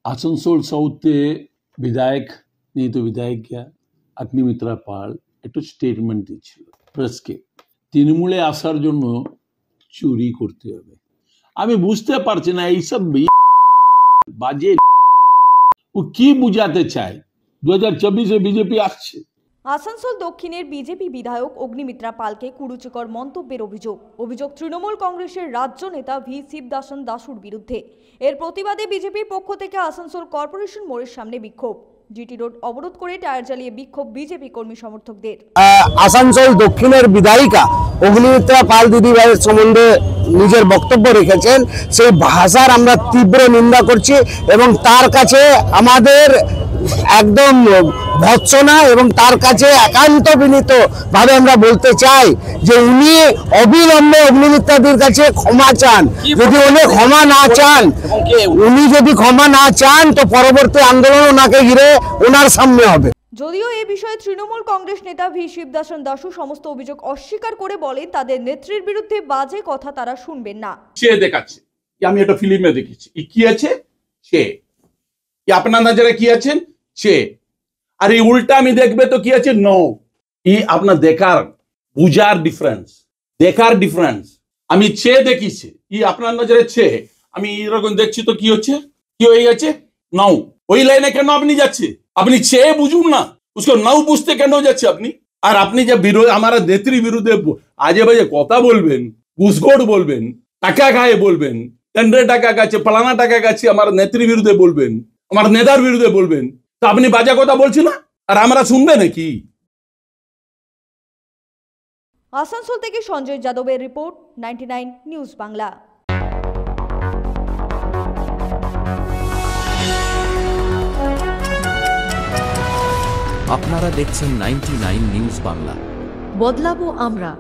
आसनसोल साउथे विधायक नहीं तो विधायक क्या अग्निमित्रा पाल एक स्टेटमेंट দিয়েছিল প্রেসকে তৃণমূলে আসার জন্য চুরি করতে হবে। আমি বুঝতে পারছি না এইসব বাজে ও কি বুঝাতে চায়। 2024 এ বিজেপি আসছে। আসানসোল দক্ষিণের বিজেপি বিধায়ক অগ্নিমিত্রা পালকে কুরুচিকর মন্তব্যের অভিযোগ তৃণমূল কংগ্রেসের রাজ্য নেতা ভি শিবদাসন দাসুর বিরুদ্ধে। এর প্রতিবাদে বিজেপির পক্ষ থেকে আসানসোল কর্পোরেশন মোড়ের সামনে বিক্ষোভ। জিটি রোড অবরোধ করে টায়ার জ্বালিয়ে বিক্ষোভ বিজেপি কর্মী সমর্থকদের। আসানসোল দক্ষিণের বিধায়িকা অগ্নিমিত্রা পাল দিদিভাইয়ের সম্বন্ধে নিজের বক্তব্য রেখেছেন, সেই ভাষার আমরা তীব্র নিন্দা করছি এবং তার কাছে আমাদের একদম ভৎসনা এবং তার কাছে একান্ত বিনীত ভাবে আমরা বলতে চাই যে উনি অবিলম্বে অগ্নিমিত্রাদির কাছে ক্ষমা চান। যদি উনি ক্ষমা না চান তো পরবর্তী আন্দোলন ওনাকে ঘিরে ওনার সামনে হবে। যদিও এই বিষয়ে তৃণমূল কংগ্রেস নেতা ভি শিবদাসন দাসু সমস্ত অভিযোগ অস্বীকার করে বলেন তাদের নেত্রীর বিরুদ্ধে বাজে কথা তারা শুনবেন না। সে দেখাচ্ছে আমি একটা ফিল্মে দেখেছি কি আছে সে আপনার নজরে কি আছেন সে আর এই উল্টা আমি দেখবে তো কি আছে নো আপনার বুঝার ডিফারেন্স আমি ছে দেখিছি আপনার নজরে ছে আমি এরকম দেখছি তো কি হচ্ছে কি হয়ে গেছে নাও ওই লাইনে কেন আপনি যাচ্ছে আপনি ছে বুঝুন না उसको নাও বুঝতে কেন যাচ্ছে আপনি আর আপনি যে আমার নেত্রী বিরুদ্ধে আজে বাজে কথা বলবেন ঘুষখোর বলবেন টাকা খায় বলবেন টেন্ডার টাকা গেছে ফলানা টাকা গেছে আমার নেত্রী বিরুদ্ধে বলবেন আমার নেতার বিরুদ্ধে বলবেন তো আপনি বাজে কথা বলছেন না আর আমরা শুনবে নাকি। আসানসোল থেকে সঞ্জয় যাদবের রিপোর্ট 99 নিউজ বাংলা। আপনারা দেখছেন 99 নিউজ বাংলা। বদলাবো আমরা।